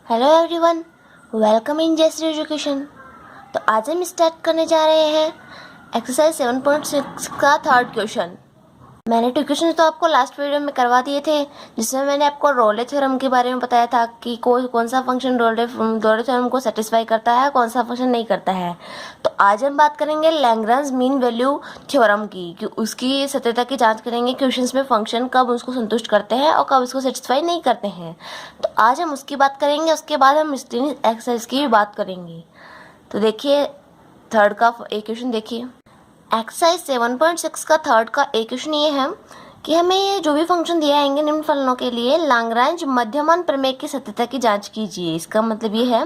Hello everyone, welcome in Jayshree education. तो आज हम स्टार्ट करने जा रहे हैं एक्सरसाइज 7.6 का थर्ड क्वेश्चन। मैंने टू क्वेश्चन तो आपको लास्ट वीडियो में करवा दिए थे, जिसमें मैंने आपको रोले थ्योरम के बारे में बताया था कि कौन सा फंक्शन रोले थ्योरम को सेटिस्फाई करता है, कौन सा फंक्शन नहीं करता है। तो आज हम बात करेंगे लैग्रांज मीन वैल्यू थ्योरम की, कि उसकी सत्यता की जांच करेंगे क्वेश्चंस में फंक्शन कब उसको संतुष्ट करते हैं और कब उसको सेटिस्फाई नहीं करते हैं। तो आज हम उसकी बात करेंगे, उसके बाद हम एक्सरसाइज की भी बात करेंगे। तो देखिए थर्ड का एक क्वेश्चन देखिए। एक्सरसाइज 7.6 का थर्ड का एक क्वेश्चन ये है कि हमें ये जो भी फंक्शन दिया आएंगे निम्न फलनों के लिए लाग्रांज मध्यमान प्रमेय की सत्यता की जांच कीजिए। इसका मतलब ये है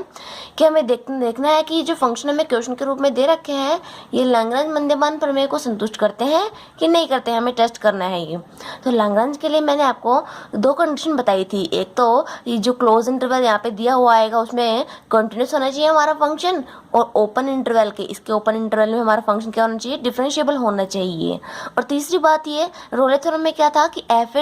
कि हमें देखना है कि जो फंक्शन हमें क्वेश्चन के रूप में दे रखे हैं ये लाग्रांज मध्यमान प्रमेय को संतुष्ट करते हैं कि नहीं करते हैं, हमें टेस्ट करना है ये। तो लाग्रांज के लिए मैंने आपको दो कंडीशन बताई थी। एक तो ये जो क्लोज इंटरवल यहाँ पे दिया हुआ आएगा उसमें कंटिन्यूस होना चाहिए हमारा फंक्शन, और ओपन इंटरवल के इसके ओपन इंटरवल में हमारा फंक्शन क्या होना चाहिए, डिफरेंशिएबल होना चाहिए। और तीसरी बात ये रोले थ्योरम में क्या था कि F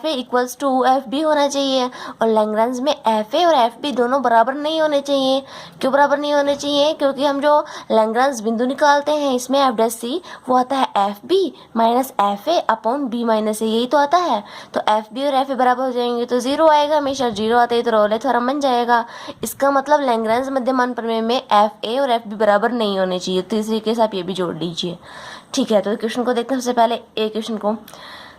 A equals to F B होना चाहिए, और लैग्रांज में एफ ए और एफ बी दोनों बराबर नहीं होने चाहिए। क्यों बराबर नहीं होने चाहिए? क्योंकि हम जो लैग्रांज बिंदु निकालते हैं इसमें एफ डैश सी वो आता है F B minus F A upon B minus A, यही तो आता है। तो एफ बी और एफ ए बराबर हो जाएंगे तो जीरो आएगा, हमेशा जीरो आते ही तो रोले थ्योरम बन जाएगा। इसका मतलब लैग्रांज मध्यमान प्रमेय में एफ ए और एफ बी बराबर नहीं होने चाहिए। तीसरी केस आप ये भी जोड़ लीजिए, ठीक है। तो क्वेश्चन को देखते हैं। सबसे पहले ए क्वेश्चन को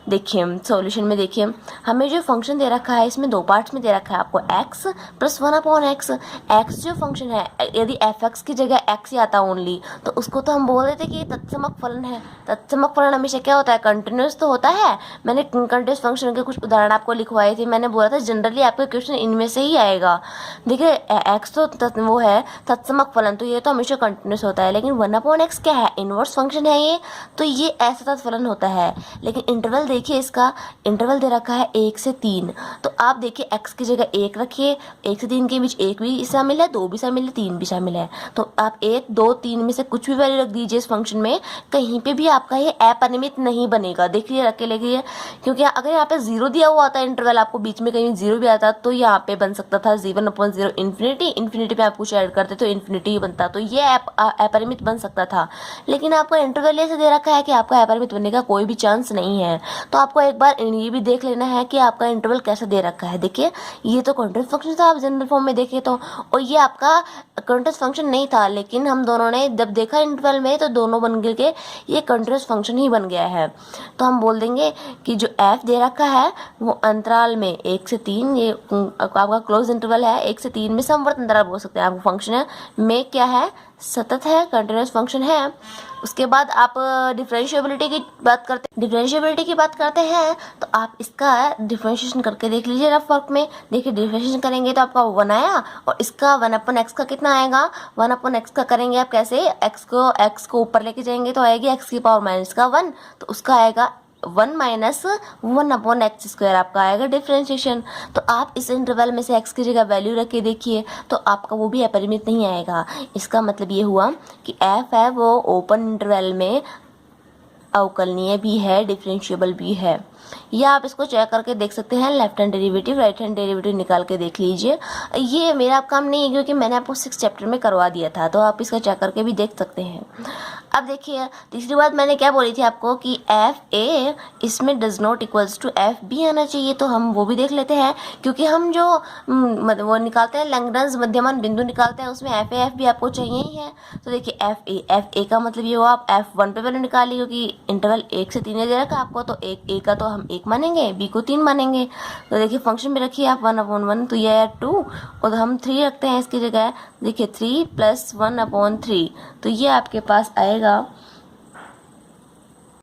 देखिए, सॉल्यूशन में देखिए हमें जो फंक्शन दे रखा है इसमें दो पार्ट्स में दे रखा है आपको x प्लस 1/x। x जो फंक्शन है यदि fx की जगह x ही आता ओनली तो उसको तो हम बोल देते कि ये तत्समक फलन है। तत्समक फलन हमेशा क्या होता है, कंटिन्यूस तो होता है। मैंने कंटिन्यूस फंक्शन के कुछ उदाहरण आपको लिखवाए थे, मैंने बोला था जनरली आपका क्वेश्चन इनमें से ही आएगा। देखिए x तो वो है तत्समक फलन, तो ये तो हमेशा कंटिन्यूस होता है। लेकिन 1/x क्या है, इनवर्स फंक्शन है ये, तो ये ऐसा फलन होता है। लेकिन इंटरवल देखिए, इसका इंटरवल दे रखा है 1 से 3। तो आप देखिए x की जगह 1 रखिए, 1 से 3 के बीच 1 भी शामिल है, 2 भी शामिल है, 3 भी शामिल है। तो आप 1, 2, 3 में से कुछ भी वैल्यू रख दीजिए इस फंक्शन में, कहीं पे भी आपका ये अपरिमित नहीं बनेगा। देखिए रख के लिखिए, क्योंकि अगर यहाँ पे 0 दिया हुआ होता है इंटरवल, आपको बीच में कहीं 0 भी आता तो यहाँ पे बन सकता था 1/0 इन्फिनिटी। इन्फिनिटी पे आप कुछ ऐड करते तो इन्फिनिटी ही बनता, तो ये अपरिमित बन सकता था। लेकिन आपका इंटरवल ऐसे दे रखा है कि आपका अपरिमित बनने का कोई भी चांस नहीं है। तो आपको एक बार ये भी देख लेना है कि आपका इंटरवल कैसा दे रखा है। देखिए ये तो कंटीन्यूअस फंक्शन था, आप जनरल फॉर्म में देखें तो, और ये आपका कंटीन्यूअस फंक्शन नहीं था। लेकिन हम दोनों ने जब देखा इंटरवल में तो दोनों बन के ये कंटीन्यूअस फंक्शन ही बन गया है। तो हम बोल देंगे कि जो एफ दे रखा है वो अंतराल में 1 से 3, ये आपका क्लोज इंटरवल है 1 से 3 में समवर्त अंतराल बोल सकते हैं। आपको फंक्शन है में क्या है, सतत है, कंटीन्यूअस फंक्शन है। उसके बाद आप डिफरेंशिएबिलिटी की बात करते हैं तो आप इसका डिफरेंशिएशन करके देख लीजिए रफ वर्क में। देखिए डिफरेंशिएशन करेंगे तो आपका 1 आया, और इसका 1/x का कितना आएगा, 1/x का करेंगे आप कैसे, x को ऊपर लेके जाएंगे तो आएगी x की पावर माइनस का 1, तो उसका आएगा 1 माइनस 1/x² आपका आएगा डिफरेंशिएशन। तो आप इस इंटरवल में से x की जगह वैल्यू रख के देखिए तो आपका वो भी अपरिमित नहीं आएगा। इसका मतलब ये हुआ कि f है वो ओपन इंटरवल में अवकलनीय भी है, डिफरेंशिएबल भी है। या आप इसको चेक करके देख सकते हैं, left hand derivative right hand derivative निकाल के देख लीजिए। ये मेरा काम नहीं है क्योंकि मैंने आपको 6 चैप्टर में करवा दिया था, तो आप इसका चेक करके भी देख सकते हैं। अब देखिए तीसरी बात मैंने क्या बोली थी आपको कि एफ ए इसमें does not equals to F B आना चाहिए, तो हम वो भी देख लेते हैं। क्योंकि हम जो वो निकालते हैं लैग्रांज मध्यमान बिंदु निकालते हैं उसमें एफ ए एफ बी आपको चाहिए ही है। तो देखिए एफ ए का मतलब ये हुआ आप F1 पे वैल्यू निकालिए, क्योंकि इंटरवल 1 से 3 दे रखा आपको, तो ए का तो हम 1 मानेंगे, बी को 3 मानेंगे। तो देखिए फंक्शन में रखिए आप 1/1, तो ये है 2, और हम 3 रखते हैं इसकी जगह। देखिए 3 + 1/3, तो ये आपके पास आएगा,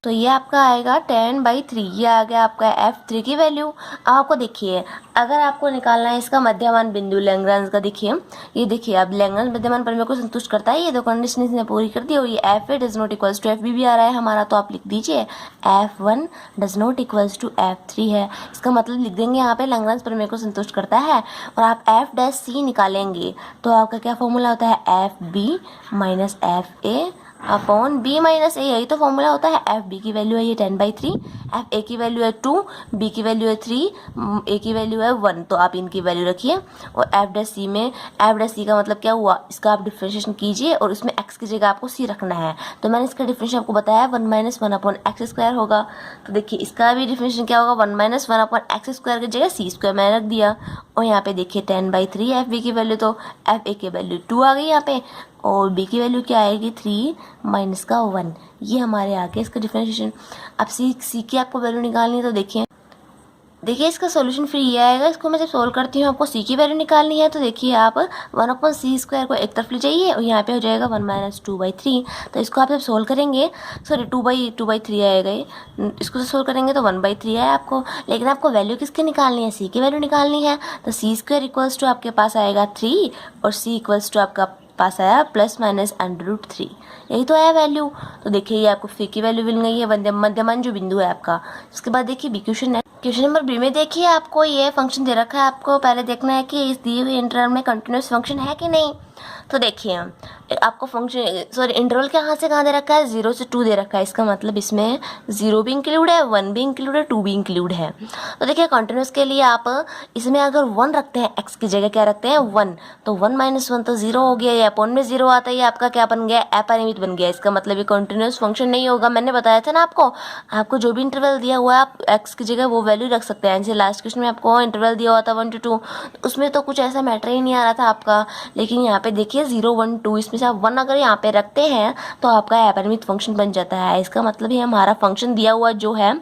तो ये आपका आएगा 10/3। ये आ गया आपका F3 की वैल्यू। आपको देखिए अगर आपको निकालना है इसका मध्यमान बिंदु लैग्रांज का, देखिए ये देखिए अब लैग्रांज मध्यमान प्रमेय को संतुष्ट करता है, ये दो कंडीशन इसने पूरी कर दी। और ये F does not equals to F B भी आ रहा है हमारा, तो आप लिख दीजिए F1 does not equals to F3 है। इसका मतलब लिख देंगे यहाँ पे लैग्रांज प्रमेय को संतुष्ट करता है। और आप F' C निकालेंगे तो आपका क्या फॉर्मूला होता है, FB minus FA upon B minus A, यही तो फॉर्मूला होता है। एफ बी की वैल्यू है ये 10/3, एफ ए की वैल्यू है 2, बी की वैल्यू है 3, ए की वैल्यू है 1, तो आप इनकी वैल्यू रखिए। और एफ डैश सी में, एफ डैश सी का मतलब क्या हुआ, इसका आप डिफ्रेंशिएशन कीजिए और उसमें एक्स की जगह आपको सी रखना है। तो मैंने इसका डिफ्रेंशिएशन आपको बताया 1 - 1 अपॉन एक्स स्क्वायर होगा। तो देखिए इसका भी डिफ्रेंशिएशन क्या होगा, 1 - 1 अपॉन एक्स स्क्वायर की जगह सी स्क्वायर मैंने रख दिया। और यहाँ पे देखिए 10/3 एफ बी की वैल्यू, तो एफ ए की वैल्यू 2 आ गई यहाँ पे, और बी की वैल्यू क्या आएगी 3 माइनस का 1। ये हमारे आ गया इसका डिफरेंशिएशन। अब सी की आपको वैल्यू निकालनी है, तो देखिए इसका सॉल्यूशन फिर ये आएगा। इसको मैं जब सोल्व करती हूँ, आपको सी की वैल्यू निकालनी है, तो देखिए आप 1/c² को एक तरफ ले जाइए और यहाँ पे हो जाएगा 1 - 2/3। तो इसको आप जब सोल्व करेंगे, सॉरी 2/3 आएगा ये, इसको जब सोल्व करेंगे तो 1/3 आया आपको। लेकिन आपको वैल्यू किसकी निकालनी है, सी की वैल्यू निकालनी है। तो c² = आपके पास आएगा 3 और c = आपका पास आया ±√3, यही तो आया वैल्यू। तो देखिए ये आपको सी की वैल्यू मिल गई है, मध्यमान जो बिंदु है आपका। उसके बाद देखिए बी क्वेश्चन है। क्वेश्चन नंबर बी में देखिए आपको ये फंक्शन दे रखा है। आपको पहले देखना है कि इस दिए हुए इंटरवल में कंटिन्यूस फंक्शन है कि नहीं। तो देखिए आपको फंक्शन, सॉरी इंटरवल कहाँ से कहाँ दे रखा है, 0 से 2 दे रखा है। इसका मतलब इसमें 0 भी इंक्लूड है, 1 भी इंक्लूड है, 2 भी इंक्लूड है। तो देखिए कंटिन्यूस के लिए आप इसमें अगर 1 रखते हैं, x की जगह क्या रखते हैं 1, तो 1 - 1 तो 0 हो गया। ये अपॉन में 0 आता है, ये आपका क्या बन गया, अपरिमित बन गया। इसका मतलब ये कंटिन्यूस फंक्शन नहीं होगा। मैंने बताया था ना आपको जो भी इंटरवल दिया हुआ है आप x की जगह वो वैल्यू रख सकते हैं। जैसे लास्ट क्वेश्चन में आपको इंटरवल दिया हुआ था 1 to 2, उसमें तो कुछ ऐसा मैटर ही नहीं आ रहा था आपका। लेकिन यहाँ पे देखिए 0, 1, 2, इसमें से आप 1 अगर यहाँ पे रखते हैं तो आपका अपरिमित फंक्शन बन जाता है। इसका मतलब ये हमारा फंक्शन दिया हुआ जो है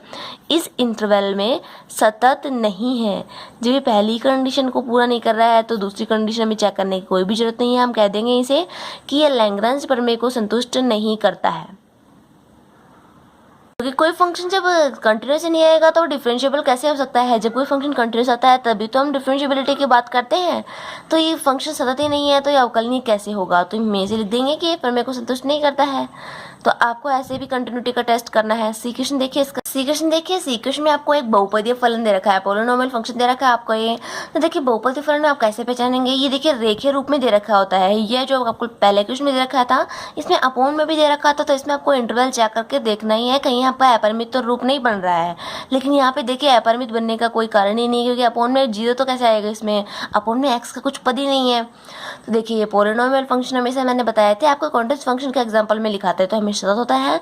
इस इंटरवल में सतत नहीं है। जब ये पहली कंडीशन को पूरा नहीं कर रहा है तो दूसरी कंडीशन में चेक करने की कोई भी जरूरत नहीं है। हम कह देंगे इसे कि ये लैग्रांज प्रमेय को संतुष्ट नहीं करता है। क्योंकि कोई फंक्शन जब कंटिन्यूस नहीं आएगा तो डिफरेंशिएबल कैसे हो सकता है। जब कोई फंक्शन कंटिन्यूस आता है तभी तो हम डिफरेंशिएबिलिटी की बात करते हैं। तो ये फंक्शन सतत ही नहीं है तो ये अवकलनीय कैसे होगा। तो हम से लिख देंगे कि ये प्रमेय को संतुष्ट नहीं करता है। तो आपको ऐसे भी कंटिन्यूटी का टेस्ट करना है। सी क्वेश्चन देखिए इसका। सी क्वेश्चन में आपको एक बहुपदीय फलन दे रखा है, पोलिनोमियल फंक्शन दे रखा है आपको ये। तो देखिए बहुपदीय फलन आप कैसे पहचानेंगे, ये देखिए रेखीय रूप में दे रखा होता है। ये जो आपको पहले क्वेश्चन में दे रखा था इसमें अपॉन में भी दे रखा था। तो इसमें आपको इंटरवल चेक करके देखना ही है कहीं आपका अपरिमित तो रूप नहीं बन रहा है। लेकिन यहाँ पे देखिए अपरिमित बनने का कोई कारण ही नहीं है, क्योंकि अपॉन में 0 तो कैसे आएगा, इसमें अपॉन में x का कुछ पद ही नहीं है। तो देखिए ये पोलिनोमियल फंक्शन हमेशा मैंने बताया था आपको कॉन्टिन्यूस फंक्शन के एग्जांपल में लिखाते हैं तो हमेशा सतत होता है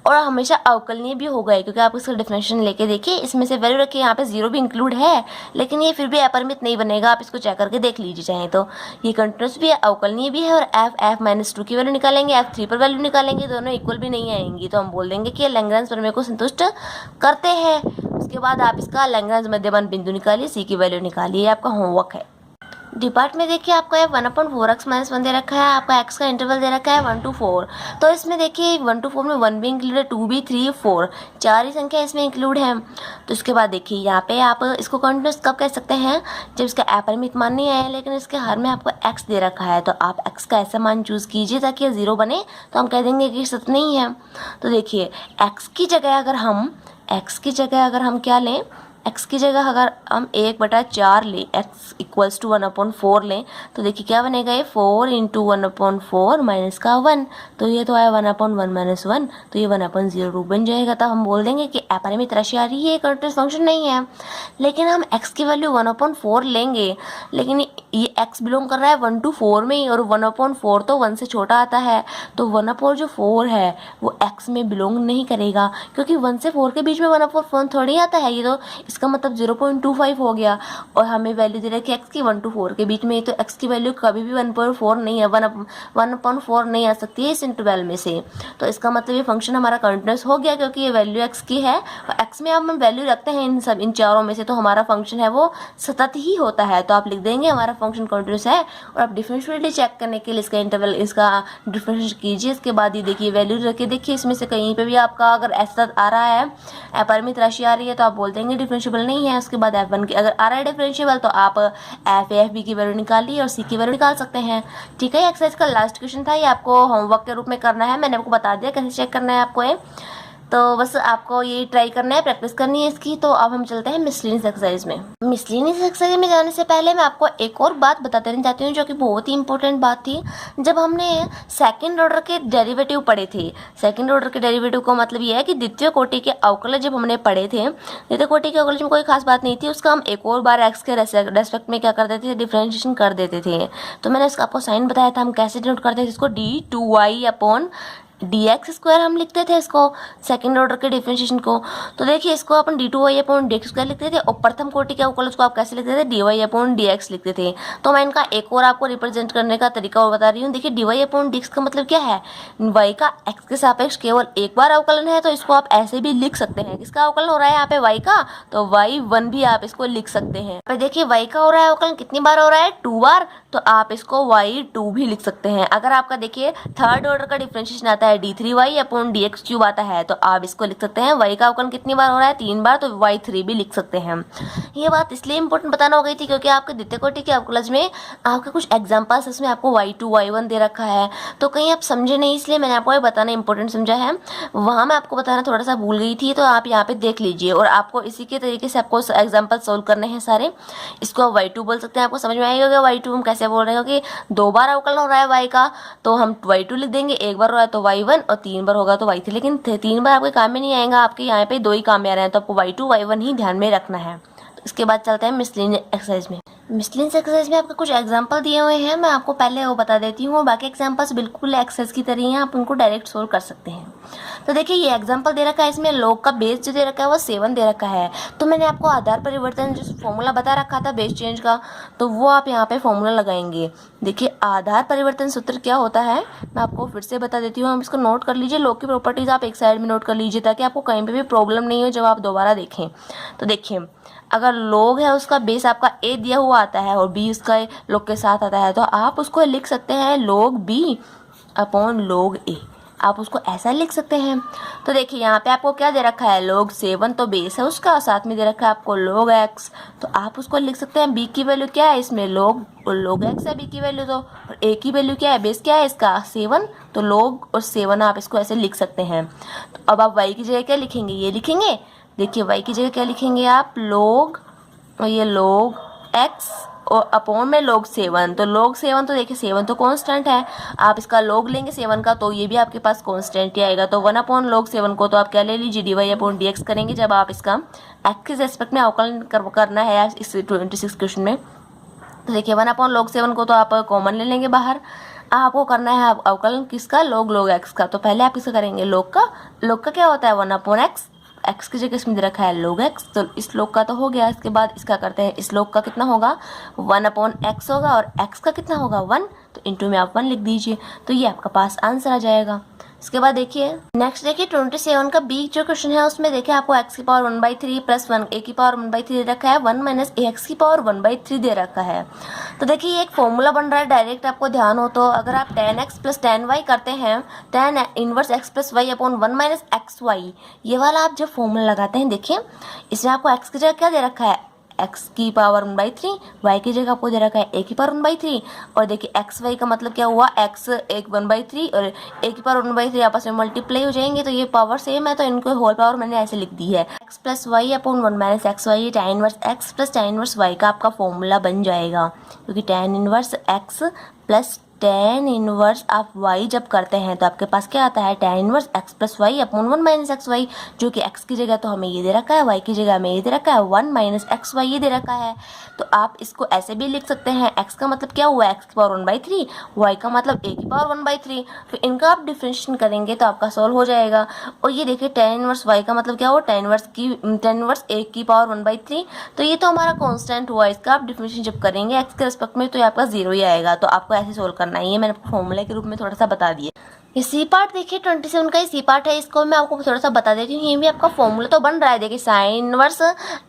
और हमेशा अवकलनीय भी होगा, क्योंकि आप इसका डिफरेंशिएशन लेके देखिए इसमें से वैल्यू रखिए। यहाँ पे 0 भी इंक्लूड है लेकिन ये फिर भी अपरिमित नहीं बनेगा। आप इसको चेक करके देख लीजिए चाहें तो। ये कंटिन्यूस भी है, अवकलनीय भी है। और f -2 की वैल्यू निकालेंगे, f3 पर वैल्यू निकालेंगे, दोनों इक्वल भी नहीं आएंगी। तो हम बोल देंगे कि ये लैग्रांज प्रमेय को संतुष्ट करते हैं। उसके बाद आप इसका लैग्रांज मध्यमान बिंदु निकालिए, सी की वैल्यू निकालिए, आपका होमवर्क है। डिपार्ट में देखिए आपको 1/4x - 1 दे रखा है, आपका x का इंटरवल दे रखा है 1 to 4। तो इसमें देखिए 1 to 4 में 1 भी इंक्लूड है, 2 भी, 3, 4, 4 ही संख्या इसमें इंक्लूड है। तो इसके बाद देखिए यहाँ पे आप इसको कंटिन्यूस कब कह सकते हैं, जब इसका अपरिमित मान नहीं आया लेकिन इसके हर में आपको x दे रखा है। तो आप x का ऐसा मान चूज़ कीजिए ताकि ये 0 बने, तो हम कह देंगे कि सत्य नहीं है। तो देखिए x की जगह अगर हम क्या लें, x की जगह अगर हम 1/4 लें, x = 1/4 लें, तो देखिए क्या बनेगा, ये 4 × 1/4 माइनस का 1। तो ये तो आया 1/1 - 1, तो ये 1/0 रूप बन जाएगा। तब हम बोल देंगे कि अपरिमित राशि आ रही है, कंटिन्यूस फंक्शन नहीं है। लेकिन हम x की वैल्यू 1/4 लेंगे, लेकिन ये x बिलोंग कर रहा है 1 to 4 में ही, और 1/4 तो 1 से छोटा आता है। तो 1/4 है वो x में बिलोंग नहीं करेगा, क्योंकि 1 से 4 के बीच में 1/4 थोड़ी आता है। ये तो इसका मतलब 0.25 हो गया। और हमें वैल्यू दे रखी है x की 1 to 4 के बीच में, तो x की वैल्यू कभी भी 1.4 नहीं है, 1/4 नहीं आ सकती है इस इंटरवल में से। तो इसका मतलब ये फंक्शन हमारा कंटिन्यूस हो गया, क्योंकि ये वैल्यू x की है और x में अब हम वैल्यू रखते हैं इन चारों में से, तो हमारा फंक्शन है वो सतत ही होता है। तो आप लिख देंगे हमारा फंक्शन कंटिन्यूस है। और आप डिफरेंशिएबिलिटी चेक करने के लिए इसका इंटरवल, इसका डिफरेंशिएट कीजिए। इसके बाद ये देखिए वैल्यू रखिए, देखिए इसमें से कहीं पे भी आपका अगर ऐसा आ रहा है, अपरिमित राशि आ रही है, तो आप बोल देंगे डिफरेंशिएबल नहीं है। उसके बाद f1 की अगर आ रहा है डिफरेंशिएबल, तो आप f की वैल्यू निकालिए और c की वैल्यू निकाल सकते हैं। ठीक है, एक्सरसाइज का लास्ट क्वेश्चन था, ये आपको होमवर्क के रूप में करना है। मैंने आपको बता दिया कैसे चेक करना है आपको ये। तो बस आपको ये ट्राई करना है, प्रैक्टिस करनी है इसकी। तो अब हम चलते हैं मिसलेनियस एक्सरसाइज में। मिसलेनियस एक्सरसाइज में जाने से पहले मैं आपको एक और बात बता देना चाहती हूँ, जो कि बहुत ही इंपॉर्टेंट बात थी। जब हमने सेकंड ऑर्डर के डेरिवेटिव पढ़े थे, सेकंड ऑर्डर के डेरिवेटिव को मतलब ये है कि द्वितीय कोटि के अवकलज जब हमने पढ़े थे, द्वितीय कोटि के अवकलज में कोई खास बात नहीं थी, उसका हम एक और बार एक्स के रेस्पेक्ट में क्या कर देते थे, डिफरेंशिएशन कर देते थे। तो मैंने इसका आपको साइन बताया था, हम कैसे डिनोट करते थे इसको, d2y अपॉन dx² हम लिखते थे इसको, सेकंड ऑर्डर के डिफरेंशिएशन को। तो देखिए इसको अपन d2y अपॉन dx² लिखते थे, और प्रथम कोटि के अवकलज को आप कैसे लिखते थे, dy अपॉन dx लिखते थे। तो मैं इनका एक और आपको रिप्रेजेंट करने का तरीका और बता रही हूँ। देखिए dy अपॉन dx का मतलब क्या है, y का x के सापेक्ष केवल एक बार अवकलन है, तो इसको आप ऐसे भी लिख सकते हैं। किसका अवकलन हो रहा है यहाँ पे, y का, तो y1 भी आप इसको लिख सकते हैं। पे देखिए y का हो रहा है अवकलन कितनी बार हो रहा है, 2 बार, तो आप इसको y2 भी लिख सकते हैं। अगर आपका देखिए थर्ड ऑर्डर का डिफरेंशिएशन आता है d3y अपॉन dx³ आता है, तो आप इसको लिख सकते हैं y का अवकलन कितनी बार हो रहा है, 3 बार, तो y3 भी लिख सकते हैं। ये बात इसलिए इंपॉर्टेंट बताना हो गई थी क्योंकि आपके द्वितीय कोटि के अवकलज में आपके कुछ एग्जांपल्स इसमें आपको y2 y1 दे रखा है, तो कहीं आप समझे नहीं, इसलिए मैंने आपको ये बताना इंपॉर्टेंट समझा है। वहाँ मैं आपको बताना थोड़ा सा भूल गई थी, तो आप यहाँ पे देख लीजिए, और आपको इसी के तरीके से आपको एग्जाम्पल सोल्व करने हैं सारे। इसको आप y2 बोल सकते हैं, आपको समझ में आएगा y2 हम कैसे बोल रहे हैं, क्योंकि 2 बार अवकलन हो रहा है y का, तो हम y2 लिख देंगे, एक बार हो रहा है तो y1, और 3 बार होगा तो y3। लेकिन 3 बार आपके काम में नहीं आएगा, आपके यहाँ पे 2 ही काम में आ रहे हैं, तो आपको y2 y1 ही ध्यान में रखना है। तो इसके बाद चलते हैं मिसलेनियस एक्सरसाइज में। मिसलेनियस एक्सरसाइज में आपको कुछ एग्जांपल दिए हुए हैं, मैं आपको पहले वो बता देती हूँ, बाकी एग्जांपल्स बिल्कुल एक्सरसाइज की तरह हैं, आप उनको डायरेक्ट सोल्व कर सकते हैं। तो देखिए ये एग्जांपल दे रखा है, इसमें log का बेस जो दे रखा है वो 7 दे रखा है। तो मैंने आपको आधार परिवर्तन जो फॉर्मूला बता रखा था बेस चेंज का, तो वो आप यहाँ पे फॉर्मूला लगाएंगे। देखिए आधार परिवर्तन सूत्र क्या होता है, मैं आपको फिर से बता देती हूँ, हम इसको नोट कर लीजिए। log की प्रॉपर्टीज आप एक साइड में नोट कर लीजिए, ताकि आपको कहीं पर भी प्रॉब्लम नहीं हो जब आप दोबारा देखें। तो देखिए अगर log है उसका बेस आपका a दिया हुआ आता है, और b उसका log के साथ आता है, तो आप उसको लिख सकते हैं log b upon log a, आप उसको ऐसा लिख सकते हैं। तो देखिए यहाँ पे आपको क्या दे रखा है, log 7 तो बेस है उसका, साथ में दे रखा है आपको log x, तो आप उसको लिख सकते हैं। b की वैल्यू क्या है इसमें, log x है b की वैल्यू, तो a की वैल्यू क्या है, बेस क्या है इसका 7, तो log और 7 आप इसको ऐसे लिख सकते हैं। तो अब आप y की जगह क्या लिखेंगे, ये लिखेंगे। देखिए y की जगह क्या लिखेंगे आप, log, और ये log x और अपॉन में log 7, तो log 7, तो देखिए 7 तो कांस्टेंट है, आप इसका log लेंगे 7 का, तो ये भी आपके पास कांस्टेंट ही आएगा। तो 1 अपॉन log 7 को तो आप क्या ले लीजिए, dy अपॉन dx करेंगे जब आप इसका x के रेस्पेक्ट में अवकलन करना है इस 26 क्वेश्चन में। तो देखिए 1 अपॉन log 7 को तो आप कॉमन ले लेंगे बाहर, आपको करना है अवकलन किसका, log x का। तो पहले आप किसका करेंगे, log का क्या होता है 1 अपॉन x की जगह इसमें दे रखा है log x, तो इस log का तो हो गया। इसके बाद इसका करते हैं, इस log का कितना होगा 1 अपॉन x होगा, और x का कितना होगा 1, तो इंटू में आप 1 लिख दीजिए, तो ये आपका पास आंसर आ जाएगा। इसके बाद देखिए नेक्स्ट देखिए 27 का बी जो क्वेश्चन है, उसमें देखिए आपको x की पावर 1/3 प्लस 1 a की पावर 1/3 दे रखा है, 1 माइनस ax की पावर 1/3 दे रखा है। तो देखिए ये एक फॉर्मूला बन रहा है डायरेक्ट, आपको ध्यान हो तो अगर आप tan x plus tan y करते हैं, tan inverse x plus y upon 1 minus X Y, ये वाला आप जब फॉर्मूला लगाते हैं, देखिए इसमें आपको x की जगह क्या दे रखा है, x की पावर 1/3, y की जगह आपको दे रखा है a की पावर 1/3, और देखिए x y का मतलब क्या हुआ, x एक 1/3 और a की पावर 1/3 आपस में मल्टीप्लाई हो जाएंगे, तो ये पावर सेम है, तो इनको होल पावर मैंने ऐसे लिख दी है, x plus Y upon 1 minus X Y, tan inverse x plus tan inverse y का आपका फॉर्मूला बन जाएगा, क्योंकि tan inverse x plus tan inverse आप y जब करते हैं तो आपके पास क्या आता है, tan inverse x plus Y upon 1 minus X Y, जो कि x की जगह तो हमें ये दे रखा है, y की जगह हमें ये दे रखा है 1 माइनस एक्स वाई ये दे रखा है। तो आप इसको ऐसे भी लिख सकते हैं, x का मतलब क्या हुआ, x की पावर 1/3, y का मतलब a की पावर 1/3, फिर इनका आप डिफरेंशिएशन करेंगे तो आपका सॉल्व हो जाएगा। और ये देखिए tan इनवर्स y का मतलब क्या हुआ, tan इनवर्स a की पावर 1/3, तो ये तो हमारा कांस्टेंट हुआ, इसका आप डिफरेंशिएशन जब करेंगे x के रिस्पेक्ट में तो ये आपका 0 ही आएगा। तो आपको ऐसे सोल्व करना है, ये मैंने फॉर्मूले के रूप में थोड़ा सा बता दिया। ये सी पार्ट देखिए 27 का ये सी पार्ट है, इसको मैं आपको थोड़ा सा बता देती हूँ। ये भी आपका फॉर्मूला तो बन रहा है, देखिए sine inverse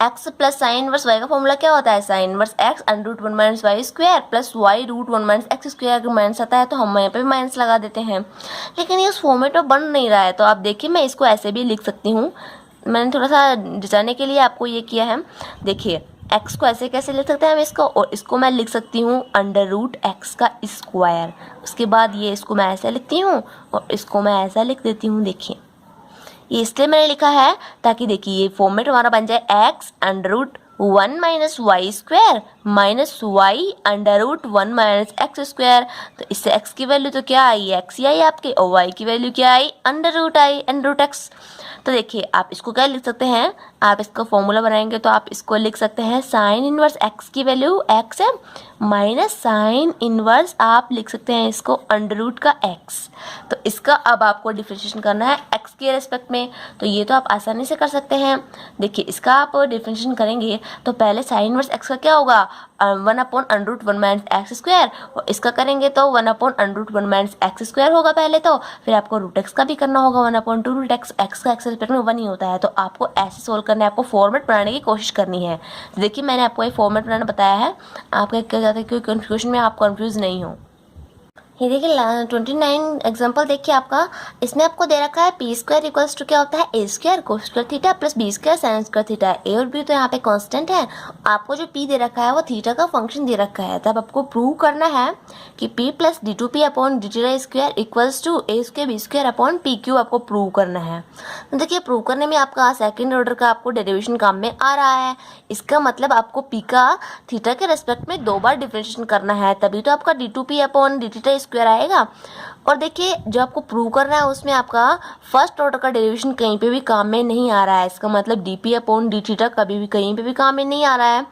x plus sine inverse y का फॉर्मूला क्या होता है, sine inverse x under root 1 minus Y square plus Y root 1 minus X square अगर माइनस आता है तो हम यहाँ पे माइनस लगा देते हैं, लेकिन ये उस फॉर्मेट में बन नहीं रहा है। तो आप देखिए मैं इसको ऐसे भी लिख सकती हूँ, मैंने थोड़ा सा डिजाइने के लिए आपको ये किया है। देखिए x को ऐसे कैसे लिख सकते हैं हम इसको, और इसको मैं लिख सकती हूँ अंडर रूट x का स्क्वायर, उसके बाद ये इसको मैं ऐसे लिखती हूँ और इसको मैं ऐसा लिख देती हूँ। देखिए ये इसलिए मैंने लिखा है ताकि देखिए ये फॉर्मेट हमारा बन जाए x under root 1 minus Y square minus Y under root 1 minus X square. तो इससे x की वैल्यू तो क्या आई, x ही आई आपके, और y की वैल्यू क्या आई, अंडर रूट x। तो देखिए आप इसको क्या लिख सकते हैं, आप इसका फॉर्मूला बनाएंगे तो आप इसको लिख सकते हैं साइन इनवर्स x की वैल्यू x है माइनस साइन इनवर्स आप लिख सकते हैं इसको अंडर रूट का x। तो इसका अब आपको डिफरेंशिएशन करना है x के रेस्पेक्ट में, तो ये तो आप आसानी से कर सकते हैं। देखिए इसका आप डिफरेंशिएशन करेंगे तो पहले साइन इनवर्स x का क्या होगा, 1/√1 माइनस एक्स स्क्वायर, और इसका करेंगे तो 1/√1 माइनस एक्स स्क्वायर होगा पहले तो, फिर आपको रूट एक्स का भी करना होगा 1/2√x, एक्स का एक्स रिस्पेक्ट में 1 ही होता है। तो आपको ऐसे सोल्व करना है, आपको फॉर्मेट बनाने की कोशिश करनी है। देखिए मैंने आपको ये फॉर्मेट बनाना बताया है, आपका क्या जाता है कि कन्फ्यूजन में आप कन्फ्यूज़ नहीं हो। ये देखिए 29 एग्जाम्पल देखिए आपका, इसमें आपको दे रखा है पी स्क्वायर इक्वल्स टू क्या होता है, A square cos square theta plus B square sine square theta. A और बी तो यहाँ पे कांस्टेंट है, आपको जो पी दे रखा है वो थीटा का फंक्शन दे रखा है। तब आपको प्रूव करना है कि P plus D two P upon D T square equals to A square B square upon P Q आपको प्रूव करना है। तो देखिए प्रूव करने में आपका सेकेंड ऑर्डर का आपको डेरिवेशन काम में आ रहा है। इसका मतलब आपको पी का थीटा के रेस्पेक्ट में 2 बार डिफरेंशिएशन करना है, तभी तो आपका D two P upon D T square आएगा। और देखिए जो आपको प्रूव करना है उसमें आपका फर्स्ट ऑर्डर का डेरिवेशन कहीं पे भी काम में नहीं आ रहा है। इसका मतलब D P upon D theta कभी भी कहीं पे भी काम में नहीं आ रहा है।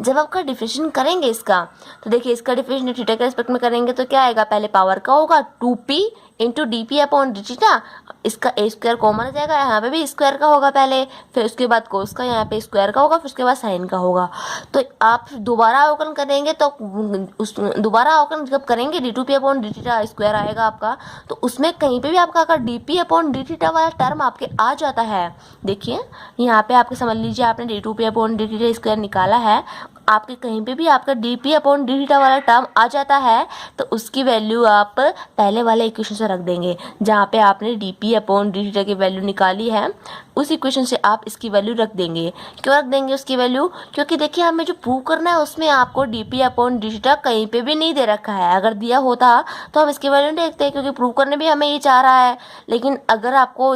जब आपका डिफरेंशिएशन करेंगे इसका, तो देखिए इसका डिफरेंशिएशन थीटा के रेस्पेक्ट में करेंगे तो क्या आएगा, पहले पावर का होगा 2p into D P upon D theta, इसका ए स्क्वायर कॉमन आ जाएगा, यहाँ पे भी स्क्वायर का होगा पहले, फिर उसके बाद कोस का यहाँ पे स्क्वायर का होगा, फिर उसके बाद साइन का होगा। तो आप दोबारा अवकलन करेंगे तो उस दोबारा अवकलन जब करेंगे D two P upon D theta square आएगा आपका, तो उसमें कहीं पे भी आपका अगर D P upon D theta वाला टर्म आपके आ जाता है, देखिए यहाँ पे आपके समझ लीजिए आपने D two P upon D theta square निकाला है, आपके कहीं पे भी आपका D P upon D theta वाला टर्म आ जाता है तो उसकी वैल्यू आप पहले वाले इक्वेशन से रख देंगे, जहाँ पे आपने D P upon D theta की वैल्यू निकाली है उस इक्वेशन से आप इसकी वैल्यू रख देंगे। क्यों रख देंगे उसकी वैल्यू, क्योंकि देखिए हमें जो प्रूव करना है उसमें आपको D P upon D theta कहीं पे भी नहीं दे रखा है। अगर दिया होता तो हम इसकी वैल्यू नहीं देखते, क्योंकि प्रूव करने भी हमें ये चाह रहा है। लेकिन अगर आपको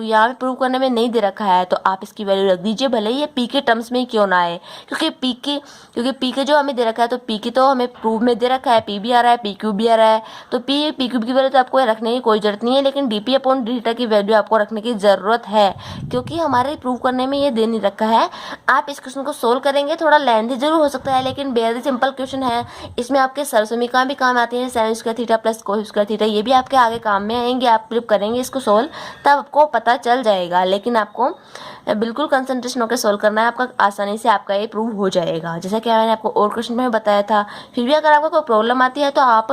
यहाँ पे प्रूव करने में नहीं दे रखा है तो आप इसकी वैल्यू रख दीजिए, भले ही ये पी के टर्म्स में ही क्यों ना आए, क्योंकि पी के जो हमें दे रखा है, तो पी की तो हमें प्रूव में दे रखा है, पी भी आ रहा है पी क्यू भी आ रहा है, तो पी क्यू की वैल्यू तो आपको रखने की कोई जरूरत नहीं है। लेकिन D P upon D theta की वैल्यू आपको रखने की जरूरत है, क्योंकि हमारे प्रूव करने में ये दे नहीं रखा है। आप इस क्वेश्चन को सोल्व करेंगे, थोड़ा लेंथी जरूर हो सकता है लेकिन बेहद ही सिंपल क्वेश्चन है। इसमें आपके सरसमीकरण भी काम आती है, sign square theta plus cos square theta, ये भी आपके आगे काम में आएंगे। आप जब करेंगे इसको सोल्व तब आपको पता चल जाएगा, लेकिन आपको बिल्कुल कंसंट्रेशन होकर सोल्व करना है, आपका आसानी से आपका ये प्रूव हो जाएगा, जैसा कि मैंने आपको और क्वेश्चन में बताया था। फिर भी अगर आपको कोई प्रॉब्लम आती है तो आप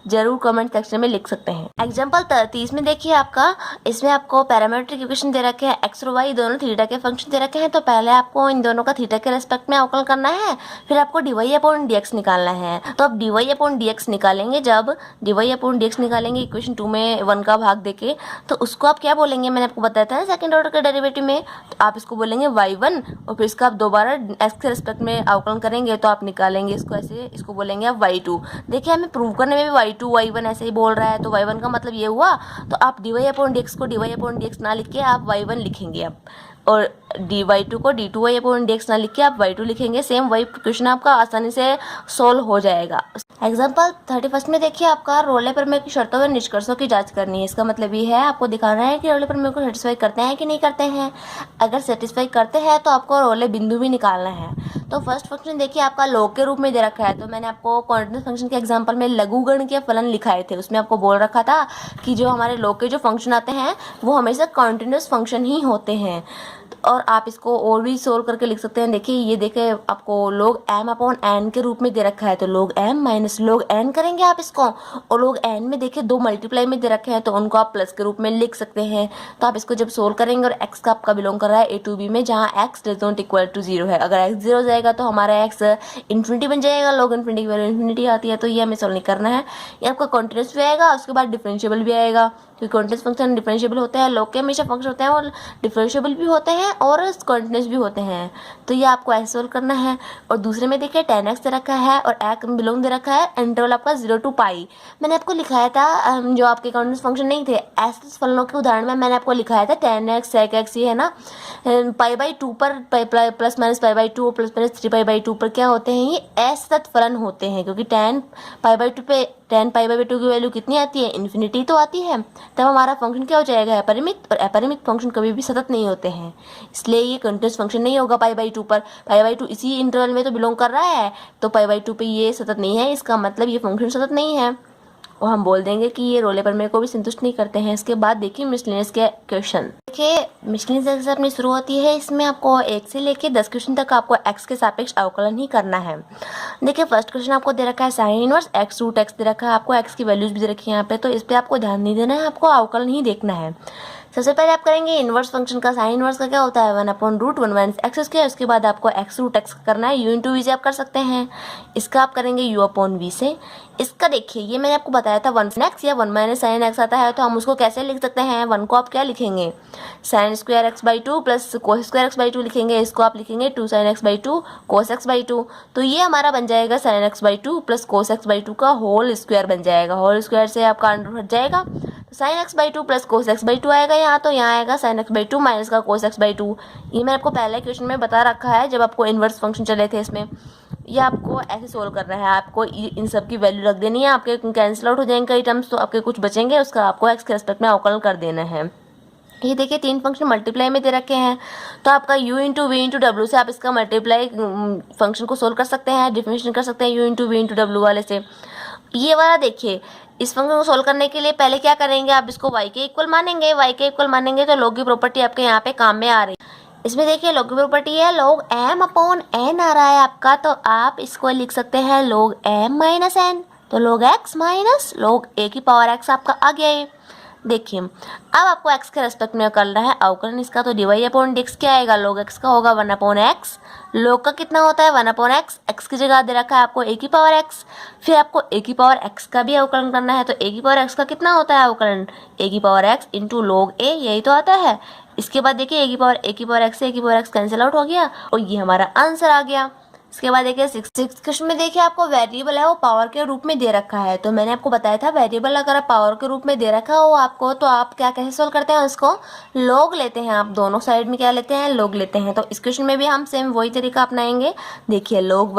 जरूर कमेंट सेक्शन में लिख सकते हैं। एग्जाम्पल 30 में देखिए आपका, इसमें आपको पैरामीट्रिक इक्वेशन दे रखे हैं, एक्स और वाई दोनों थीटा के फंक्शन दे रखे हैं। तो पहले आपको इन दोनों का थीटा के रेस्पेक्ट में अवकलन करना है, फिर आपको डीवाई अपॉन डीएक्स निकालना है। तो आप डीवाई अपॉन डीएक्स निकालेंगे, जब डीवाई अपॉन डीएक्स निकालेंगे इक्वेशन 2 में 1 का भाग देके, तो उसको आप क्या बोलेंगे, मैंने आपको बताया था ना सेकंड ऑर्डर के डेरिवेटिव में, तो आप इसको बोलेंगे y1, और फिर इसका आप दोबारा x के रेस्पेक्ट में अवकलन करेंगे तो आप निकालेंगे इसको ऐसे, इसको बोलेंगे आप y2। देखिए हमें प्रूव करने में भी y2 y1 ऐसे ही बोल रहा है, तो y1 का मतलब ये हुआ, तो आप dy अपॉन dx को dy अपॉन dx ना लिख के आप y1 लिखेंगे अब, और dy2 को d2y अपॉन dx ना लिख के आप y2 लिखेंगे। सेम वही क्वेश्चन आपका आसानी से सोल्व हो जाएगा। एग्जाम्पल 31 में देखिए आपका रोले प्रमेय की शर्तों व निष्कर्षों की जांच करनी है। इसका मतलब ये है आपको दिखाना है कि रोले प्रमेय को सेटिस्फाई करते हैं कि नहीं करते हैं। अगर सेटिस्फाई करते हैं तो आपको रोले बिंदु भी निकालना है। तो फर्स्ट फंक्शन देखिए आपका लॉग के रूप में दे रखा है, तो मैंने आपको कॉन्टिन्यूस फंक्शन के एग्जाम्पल में लघुगण के फलन लिखाए थे, उसमें आपको बोल रखा था कि जो हमारे लॉग के जो फंक्शन आते हैं वो हमेशा कॉन्टिन्यूस फंक्शन ही होते हैं। और आप इसको और भी सोल्व करके लिख सकते हैं। देखिए ये देखे आपको log m अपॉन n के रूप में दे रखा है, तो log m minus log n करेंगे आप इसको, और log n में देखिए 2 मल्टीप्लाई में दे रखे हैं तो उनको आप प्लस के रूप में लिख सकते हैं। तो आप इसको जब सोल्व करेंगे, और x का आपका बिलोंग कर रहा है a टू b में, जहाँ x does not equal to 0 है। अगर x 0 हो जाएगा तो हमारा x इन्फिनिटी बन जाएगा, log इन्फिनिटी की वैल्यू इन्फिनिटी आती है, तो ये हमें सोल्व नहीं करना है। ये आपका कॉन्टिन्यूस भी आएगा, उसके बाद डिफरेंशिएबल भी आएगा। क्योंकि कॉन्टिन्यूस फंक्शन डिफरेंशिएबल होते हैं, लॉग के हमेशा फंक्शन होते हैं और डिफरेंशिएबल भी होते हैं और कॉन्टिन्यूस भी होते हैं। तो ये आपको ऐसे सोल्व करना है। और दूसरे में देखिए tan x दे रखा है और x बिलोंग दे रखा है इंटरवल आपका 0 to पाई। मैंने आपको लिखाया था जो आपके कॉन्टिन्यूस फंक्शन नहीं थे, ऐसे फलनों के उदाहरण में मैंने आपको लिखाया था tan x sec x, ये है ना π/2 पर प्लस माइनस π/2 प्लस माइनस 3π/2 पर क्या होते हैं, ये असतत फलन होते हैं। क्योंकि tan π/2 पे tan π/2 की वैल्यू कितनी आती है, इन्फिनिटी तो आती है, तब हमारा फंक्शन क्या हो जाएगा, अपरिमित। और अपरिमित फंक्शन कभी भी सतत नहीं होते हैं, इसलिए ये कंटिन्यूस फंक्शन नहीं होगा π/2 पर। π/2 इसी इंटरवल में तो बिलोंग कर रहा है, तो π/2 पे ये सतत नहीं है, इसका मतलब ये फंक्शन सतत नहीं है और हम बोल देंगे कि ये रोले प्रमेय को भी संतुष्ट नहीं करते हैं। इसके बाद देखिए मिसलेनियस के क्वेश्चन। देखिए मिसलेनियस जैसे अपनी शुरू होती है, इसमें आपको 1 से लेके 10 क्वेश्चन तक आपको x के सापेक्ष अवकलन ही करना है। देखिए फर्स्ट क्वेश्चन आपको दे रखा है sine inverse x root x दे रखा है, आपको x की वैल्यूज भी दे रखी है यहाँ पे, तो इस पर आपको ध्यान नहीं देना है, आपको अवकलन ही देखना है। सबसे पहले आप करेंगे इनवर्स फंक्शन का। साइन इनवर्स का क्या होता है, 1/√1 - x²। उसके बाद आपको x रूट x करना है, u इंटू वी से आप कर सकते हैं। इसका आप करेंगे u/v से। इसका देखिए ये मैंने आपको बताया था 1 x या 1 - sin x आता है, तो हम उसको कैसे लिख सकते हैं, 1 को आप क्या लिखेंगे sin² x/2 plus cos² x/2 लिखेंगे, इसको आप लिखेंगे 2 sin x/2 cos x/2। तो ये हमारा बन जाएगा sin x/2 plus cos x/2 का होल स्क्वायर बन जाएगा। होल स्क्वायर से आपका अंडर हट जाएगा, तो sin x/2 plus cos x/2 आएगा यहाँ, तो यहाँ आएगा sin x/2 माइनस का cos x/2। ये मैंने आपको पहले क्वेश्चन में बता रखा है जब आपको इन्वर्स फंक्शन चले थे इसमें। ये आपको ऐसे सोल्व करना है, आपको इन सब की वैल्यू रख देनी है, आपके कैंसिल आउट हो जाएंगे कई टर्म्स, तो आपके कुछ बचेंगे, उसका आपको x के रेस्पेक्ट में अवकलन कर देना है। ये देखिए 3 फंक्शन मल्टीप्लाई में दे रखे हैं, तो आपका u into V into W से आप इसका मल्टीप्लाई फंक्शन को सोल्व कर सकते हैं, डिफरेंशिएशन कर सकते हैं u into V into W वाले से। ये वाला देखिए इस फंक्शन को सोल्व करने के लिए पहले क्या करेंगे, आप इसको y के इक्वल मानेंगे। y के इक्वल मानेंगे तो log की प्रॉपर्टी आपके यहाँ पे काम में आ रही है। इसमें देखिए log की प्रॉपर्टी है log m/n आ रहा है आपका, तो आप इसको लिख सकते हैं log m - n, तो log x minus log a⁴x आपका आ गया ये। देखिए अब आपको x के रेस्पेक्ट में करना है अवकलन इसका, तो dy/dx क्या आएगा, log x का होगा 1/x। log का कितना होता है 1/x, x की जगह दे रखा है आपको a⁴x। फिर आपको a⁴x का भी अवकलन करना है, तो a⁴x का कितना होता है अवकलन, a⁴x इंटू log a, यही तो आता है। इसके बाद देखिए a⁴x से a⁴x कैंसिल आउट हो गया और ये हमारा आंसर आ गया। इसके बाद देखिए सिक्स क्वेश्चन में देखिए आपको वेरिएबल है वो पावर के रूप में दे रखा है, तो मैंने आपको बताया था वेरिएबल अगर आप पावर के रूप में दे रखा हो आपको, तो आप क्या कैसे सोल्व करते हैं, उसको लॉग लेते हैं। आप दोनों साइड में क्या लेते हैं, लॉग लेते हैं। तो इस क्वेश्चन में भी हम सेम वही तरीका अपनाएंगे। देखिए log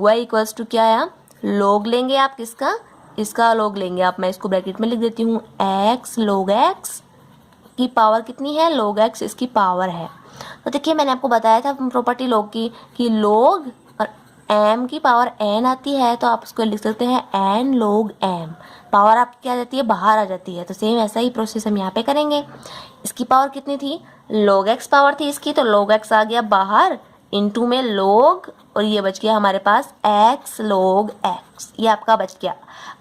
y इक्वल्स टू क्या आया, लॉग लेंगे आप किसका, इसका लॉग लेंगे आप। मैं इसको ब्रैकेट में लिख देती हूँ, x log x की पावर कितनी है, log x इसकी पावर है। तो देखिए मैंने आपको बताया था प्रॉपर्टी log की कि log और m की पावर n आती है, तो आप उसको लिख सकते हैं n log m। पावर आपकी क्या आ जाती है, बाहर आ जाती है। तो सेम ऐसा ही प्रोसेस हम यहाँ पे करेंगे। इसकी पावर कितनी थी, log x पावर थी इसकी, तो log x आ गया बाहर, इनटू में log, और ये बच गया हमारे पास x log x, ये आपका बच गया।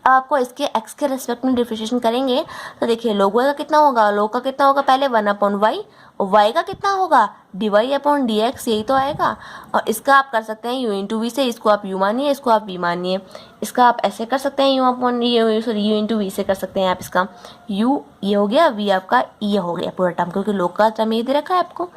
अब आपको इसके x के रेस्पेक्ट में डिफरेंशिएशन करेंगे, तो देखिए log y का कितना होगा, log का कितना होगा पहले 1/y, और y का कितना होगा dy/dx, यही तो आएगा। और इसका आप कर सकते हैं u इंटू वी से, इसको आप u मानिए, इसको आप v मानिए। इसका आप ऐसे कर सकते हैं u इंटू वी से कर सकते हैं आप इसका u, ये हो गया, v आपका ये हो गया पूरा टर्म, क्योंकि log का टर्म ये दे रखा है आपको।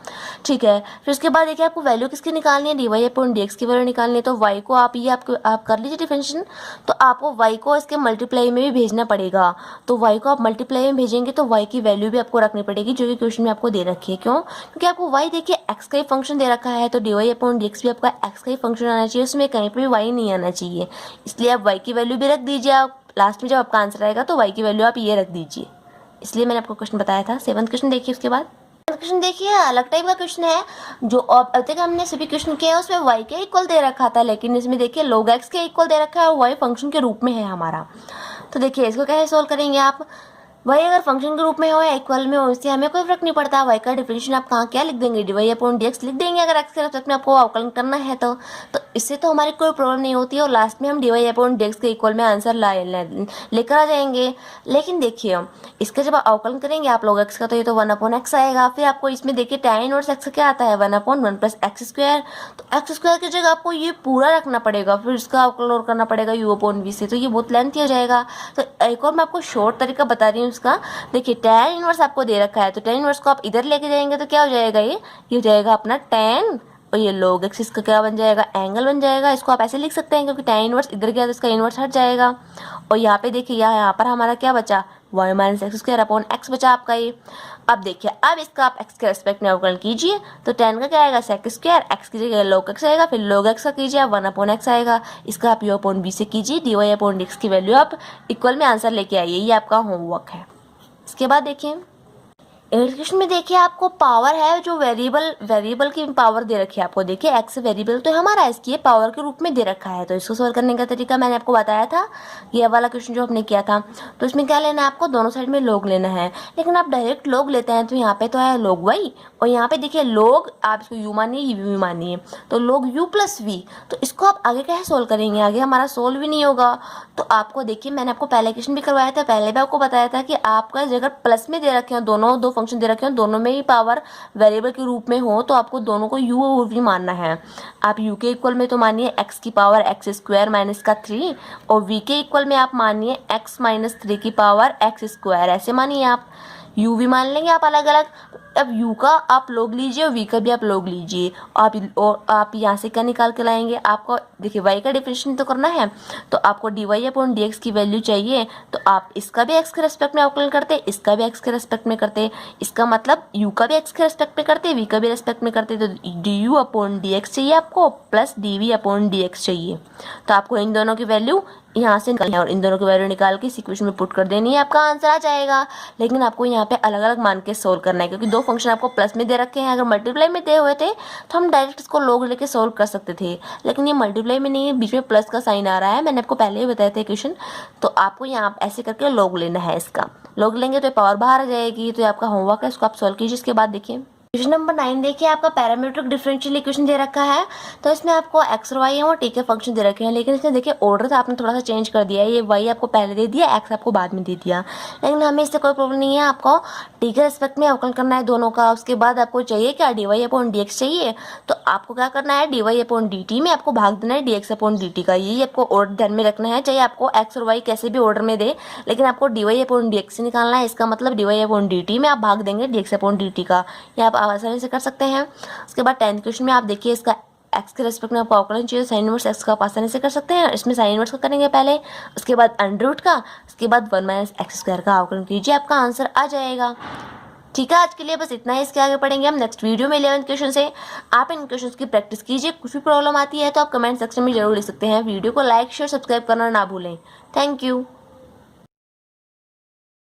ठीक है, फिर उसके बाद देखिए आपको वैल्यू किसकी निकालनी है, dy/dx की वैल्यू निकालनी है। तो y को आप ये आप कर लीजिए डिफरेंशिएशन, तो आपको y को इसके मल्टीप्लाई में भी भेजना पड़ेगा। तो y को आप मल्टीप्लाई में भेजेंगे तो y की वैल्यू भी आपको रखनी पड़ेगी, जो कि क्वेश्चन में आपको दे रखी है। क्यों, क्योंकि आपको y देखिए x का ही फंक्शन दे रखा है, तो dy/dx भी आपका x का ही फंक्शन आना चाहिए, उसमें कहीं पर भी y नहीं आना चाहिए। इसलिए आप y की वैल्यू भी रख दीजिए, आप लास्ट में जब आपका आंसर आएगा तो y की वैल्यू आप ये रख दीजिए। इसलिए मैंने आपको क्वेश्चन बताया था। 7वां क्वेश्चन देखिए, उसके बाद क्वेश्चन देखिए अलग टाइप का क्वेश्चन है। जो अब तक हमने सभी क्वेश्चन किए हैं उसमें y के इक्वल दे रखा था, लेकिन इसमें देखिए log x के इक्वल दे रखा है और y फंक्शन के रूप में है हमारा। तो देखिए इसको कैसे सोल्व करेंगे आप, y अगर फंक्शन के रूप में हो या इक्वल में हो, इससे हमें कोई फर्क नहीं पड़ता। y का डिफरेंशिएशन आप कहाँ क्या लिख देंगे, dy/dx लिख देंगे अगर x के रेस्पेक्ट में आपको अवकलन करना है तो इससे तो हमारी कोई प्रॉब्लम नहीं होती है और लास्ट में हम dy अपॉन dx के इक्वल में आंसर लेकर आ जाएंगे। लेकिन देखिए इसका जब आप अवकलन करेंगे आप लोग x का, तो ये तो 1 अपॉन एक्स आएगा। फिर आपको इसमें देखिए tan इनवर्स x क्या आता है 1 अपॉन 1 प्लस एक्स स्क्वायर। तो एक्स स्क्वायर की जगह आपको ये पूरा रखना पड़ेगा, फिर इसका अवकलन और करना पड़ेगा u अपॉन v से, तो ये बहुत लेंथी हो जाएगा। तो एक और मैं आपको शॉर्ट तरीका बता रही हूँ इसका। देखिए tan इनवर्स आपको दे रखा है, तो tan इनवर्स को आप इधर लेके जाएंगे तो क्या हो जाएगा, ये हो जाएगा अपना tan और ये log x, इसका क्या बन जाएगा, एंगल बन जाएगा। इसको आप ऐसे लिख सकते हैं क्योंकि tan इनवर्स इधर गया तो इसका इनवर्स हट जाएगा। और यहाँ पे देखिए यहाँ पर हमारा क्या बचा, y minus X square upon x बचा आपका ये। अब देखिए अब इसका आप x के रेस्पेक्ट में अवकलन कीजिए, तो tan का क्या आएगा sec स्क्वायर, x की जगह log x आएगा, फिर log x का कीजिए आप 1 अपॉन एक्स आएगा। इसका आप u अपॉन v से कीजिए, dy अपॉन dx की वैल्यू आप इक्वल में आंसर लेके आइए। ये आपका होमवर्क है। इसके बाद देखिए क्वेश्चन में देखिए आपको पावर है जो वेरिएबल की पावर दे रखी है आपको। देखिए एक्स वेरिएबल तो हमारा इसकी पावर के रूप में दे रखा है, तो इसको सॉल्व करने का तरीका मैंने आपको बताया था, ये वाला क्वेश्चन जो हमने किया था। तो इसमें क्या लेना है आपको, दोनों साइड में log लेना है, लेकिन आप डायरेक्ट log लेते हैं तो यहाँ पे तो है log y और यहाँ पे देखिए log आप इसको u मानिए ये v मानिए, तो log u प्लस v। तो इसको आप आगे कैसे सोल्व करेंगे, आगे हमारा सोल्व भी नहीं होगा। तो आपको देखिए मैंने आपको पहले क्वेश्चन भी करवाया था, पहले भी आपको बताया था कि आपका अगर प्लस में दे रखे हो, दोनों दो फंक्शन दे रखे हो, दोनों में ही पावर वेरिएबल के रूप में हो, तो आपको दोनों को u और v मानना है। आप u के इक्वल में तो मानिए x की पावर एक्स स्क्वायर माइनस का 3 और v के इक्वल में आप मानिए x माइनस 3 की पावर एक्स स्क्वायर, ऐसे मानिए आप u v मान लेंगे आप अलग अलग। अब u का आप log लीजिए और v का भी आप log लीजिए, आप यहाँ से क्या निकाल के लाएंगे, आपको देखिए y का डिफरेंशिएशन तो करना है, तो आपको dy अपॉन dx की वैल्यू चाहिए, तो आप इसका भी x के रेस्पेक्ट में अवकलन करते, इसका भी x के रेस्पेक्ट में करते, इसका मतलब u का भी x के रेस्पेक्ट में करते, v का भी रेस्पेक्ट में करते, तो du अपॉन dx चाहिए आपको प्लस dv अपॉन dx चाहिए। तो आपको इन दोनों की वैल्यू यहाँ से निकालनी है और इन दोनों की वैल्यू निकाल के इक्वेशन में पुट कर देनी है, आपका आंसर आ जाएगा। लेकिन आपको यहाँ पे अलग अलग मान के सोल्व करना है, क्योंकि दो फंक्शन आपको प्लस में दे रखे हैं। अगर मल्टीप्लाई में दे हुए थे तो हम डायरेक्ट इसको log लेके सोल्व कर सकते थे, लेकिन ये मल्टीप्लाई में नहीं है, बीच में प्लस का साइन आ रहा है, मैंने आपको पहले ही बताया था क्वेश्चन। तो आपको यहाँ ऐसे करके log लेना है, इसका log लेंगे तो पावर बाहर आ जाएगी। तो ये आपका होमवर्क है, इसको आप सोल्व कीजिए। इसके बाद देखिए क्वेश्चन नंबर 9 देखिए आपका पैरामीट्रिक डिफरेंशियल इक्वेशन दे रखा है, तो इसमें आपको x और y है और t के फंक्शन दे रखे हैं, लेकिन इसमें देखिए ऑर्डर तो आपने थोड़ा सा चेंज कर दिया है, ये y आपको पहले दे दिया, x आपको बाद में दे दिया, लेकिन हमें इससे कोई प्रॉब्लम नहीं है। आपको t के रेस्पेक्ट में अवकलन करना है दोनों का। उसके बाद आपको चाहिए क्या, dy अपॉन dx चाहिए, तो आपको क्या करना है, dy अपॉन dt में आपको भाग देना है dx अपॉन dt का। यही आपको ऑर्डर ध्यान में रखना है, चाहे आपको x और y कैसे भी ऑर्डर में दे, लेकिन आपको dy अपॉन dx से निकालना है। इसका मतलब dy अपॉन dt में आप भाग देंगे dx अपॉन dt का, ये आप आसानी से कर सकते हैं। उसके बाद 10th क्वेश्चन में आप देखिए इसका x के रेस्पेक्ट में आपको अवकलन चाहिए, साइन इनवर्स x का आप आसानी से कर सकते हैं। इसमें साइन इनवर्स का करेंगे पहले, उसके बाद अंडर रूट का, उसके बाद 1 माइनस एक्स स्क्वायर का अवकलन कीजिए, आपका आंसर आ जाएगा। ठीक है, आज के लिए बस इतना ही। इसके आगे पढ़ेंगे हम नेक्स्ट वीडियो में 11th क्वेश्चन से। आप इन क्वेश्चंस की प्रैक्टिस कीजिए, कुछ भी प्रॉब्लम आती है तो आप कमेंट सेक्शन में जरूर लिख सकते हैं। वीडियो को लाइक शेयर सब्सक्राइब करना ना भूलें। Thank you.